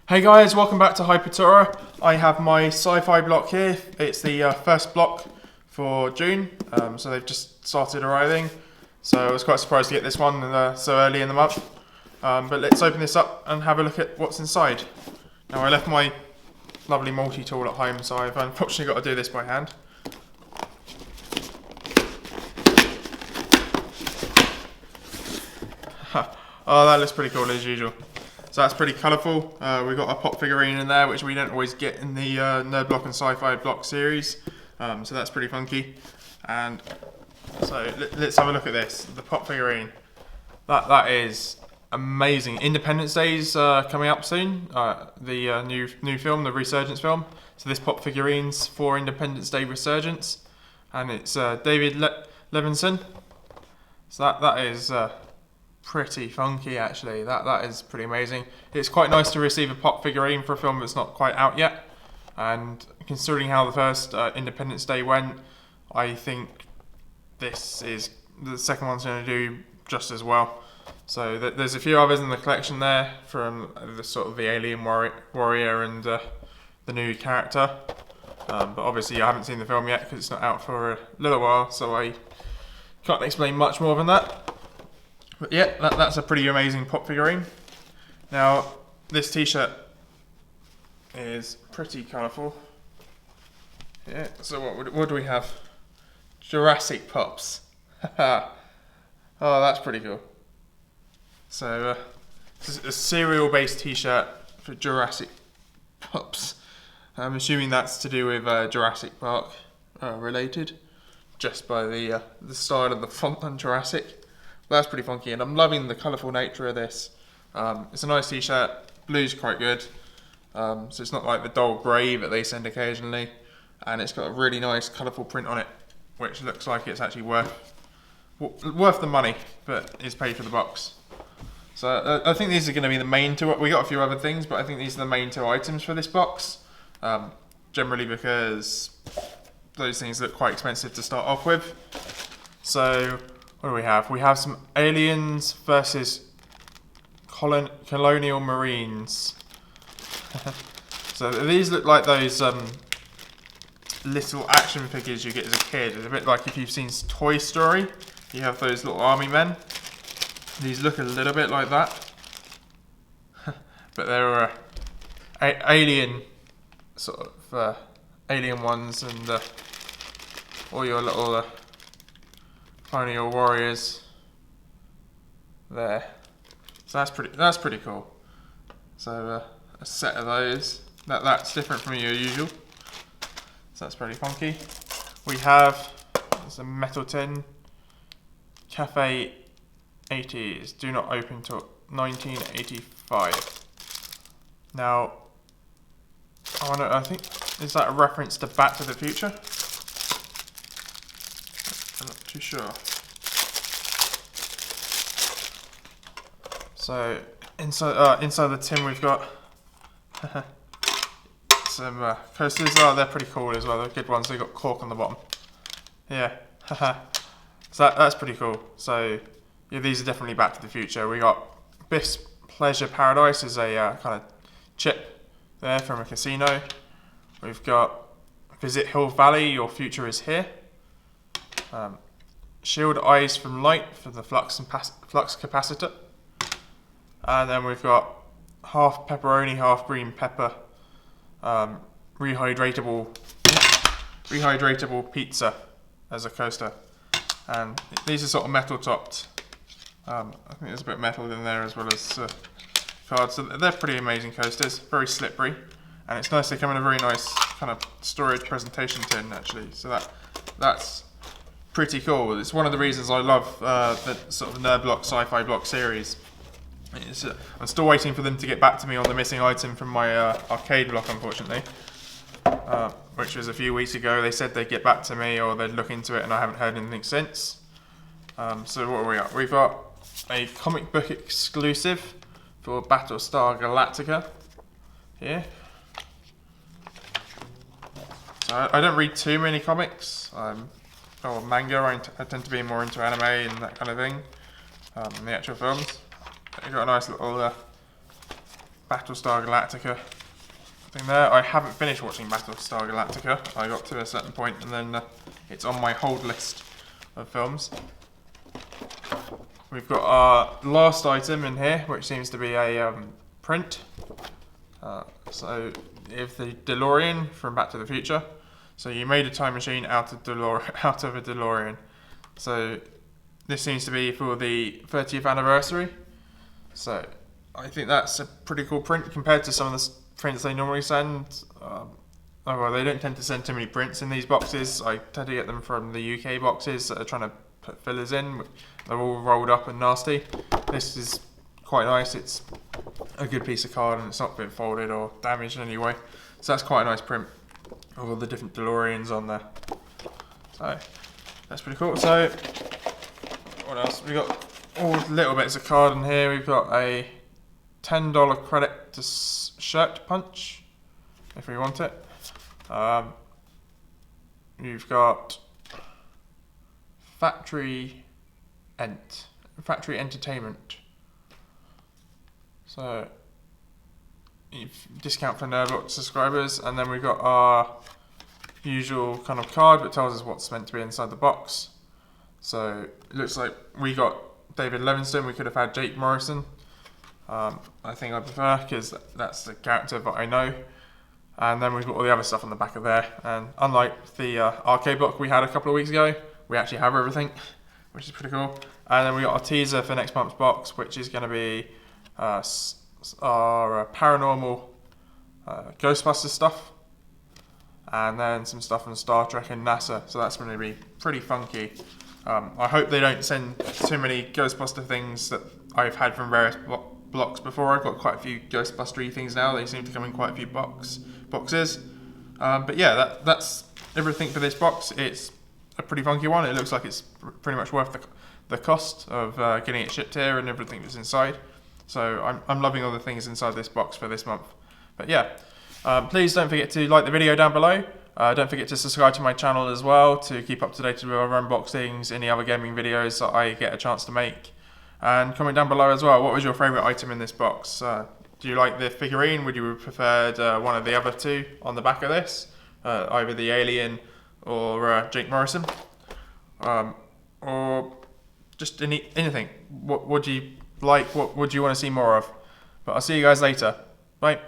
Hey guys, welcome back to Hypertura. I have my sci-fi block here. It's the first block for June, so they've just started arriving. So I was quite surprised to get this one so early in the month. But let's open this up and have a look at what's inside. Now I left my lovely multi-tool at home, so I've unfortunately got to do this by hand. Oh, that looks pretty cool as usual. So that's pretty colourful. We've got a pop figurine in there, which we don't always get in the Nerd Block and Sci-Fi Block series. So that's pretty funky. And so let's have a look at this. The pop figurine. That is amazing. Independence Day's coming up soon. The new film, the Resurgence film. So this pop figurine's for Independence Day Resurgence, and it's David Levinson. So that is pretty funky actually. That is pretty amazing. It's quite nice to receive a pop figurine for a film that's not quite out yet, and considering how the first Independence Day went, I think the second one's going to do just as well. So there's a few others in the collection there from the sort of the alien warrior and the new character, but obviously I haven't seen the film yet because it's not out for a little while, so I can't explain much more than that. But yeah, that's a pretty amazing pop figurine. Now, this t-shirt is pretty colourful. Yeah, so what do we have? Jurassic Pops. Oh, that's pretty cool. So, this is a cereal-based t-shirt for Jurassic Pops. I'm assuming that's to do with Jurassic Park related, just by the style of the font on Jurassic. That's pretty funky, and I'm loving the colourful nature of this. It's a nice t-shirt. Blue's quite good, so it's not like the dull grey that they send occasionally, and it's got a really nice colourful print on it, which looks like it's actually worth the money, but is paid for the box. So I think these are going to be the main two. We got a few other things, but I think these are the main two items for this box. Generally because those things look quite expensive to start off with. So what do we have? We have some aliens versus colonial marines. So these look like those little action figures you get as a kid. It's a bit like if you've seen Toy Story, you have those little army men. These look a little bit like that. But they're alien sort of alien ones, and all your little colonial warriors there. So that's pretty cool. So a set of those. That's different from your usual. So that's pretty funky. We have some metal tin. Cafe 80s do not open till 1985. Now, I think, is that a reference to Back to the Future? I'm not too sure. So inside the tin we've got some coasters. Oh, they're pretty cool as well. They're good ones. They've got cork on the bottom. Yeah. So that's pretty cool. So yeah, these are definitely Back to the Future. We got Biff's Pleasure Paradise as a kind of chip there from a casino. We've got Visit Hill Valley, Your Future is Here. Shield Eyes from Light for the flux capacitor. And then we've got half pepperoni, half green pepper, rehydratable pizza as a coaster. And these are sort of metal topped. I think there's a bit of metal in there as well as cards. So they're pretty amazing coasters, very slippery. And it's nice they come in a very nice kind of storage presentation tin actually. So that's pretty cool. It's one of the reasons I love the sort of Nerd Block, Sci-Fi Block series. I'm still waiting for them to get back to me on the missing item from my arcade block, unfortunately. Which was a few weeks ago. They said they'd get back to me or they'd look into it, and I haven't heard anything since. So what are we at? We've got a comic book exclusive for Battlestar Galactica here. So I don't read too many comics or manga. I tend to be more into anime and that kind of thing, and the actual films. You've got a nice little Battlestar Galactica thing there. I haven't finished watching Battlestar Galactica. I got to a certain point and then it's on my hold list of films. We've got our last item in here, which seems to be a print. So, if the DeLorean from Back to the Future. So you made a time machine out of a DeLorean. So this seems to be for the 30th anniversary. So I think that's a pretty cool print compared to some of the prints they normally send. Well, they don't tend to send too many prints in these boxes. I tend to get them from the UK boxes that are trying to put fillers in. They're all rolled up and nasty. This is quite nice. It's a good piece of card and it's not been folded or damaged in any way. So that's quite a nice print of all the different DeLoreans on there. So that's pretty cool. So what else? We got all little bits of card in here. We've got a $10 credit to Shirt Punch if we want it. You've got Factory Entertainment. So discount for Nerdblock subscribers, and then we've got our usual kind of card that tells us what's meant to be inside the box. So it looks like we got David Levingston. We could have had Jake Morrison. I think I prefer because that's the character that I know. And then we've got all the other stuff on the back of there. And unlike the arcade block we had a couple of weeks ago, we actually have everything, which is pretty cool. And then we got a teaser for next month's box, which is going to be our paranormal Ghostbusters stuff, and then some stuff from Star Trek and NASA. So that's going to be pretty funky. I hope they don't send too many Ghostbuster things that I've had from various blocks before. I've got quite a few Ghostbustery things now. They seem to come in quite a few boxes. But yeah, that's everything for this box. It's a pretty funky one. It looks like it's pretty much worth the cost of getting it shipped here and everything that's inside. So I'm loving all the things inside this box for this month. But yeah, please don't forget to like the video down below. Don't forget to subscribe to my channel as well to keep up to date with other unboxings, any other gaming videos that I get a chance to make. And comment down below as well, what was your favourite item in this box? Do you like the figurine? Would you have preferred one of the other two on the back of this? Either the alien or Jake Morrison? Or just anything. What do you like? What would you want to see more of? But I'll see you guys later. Bye.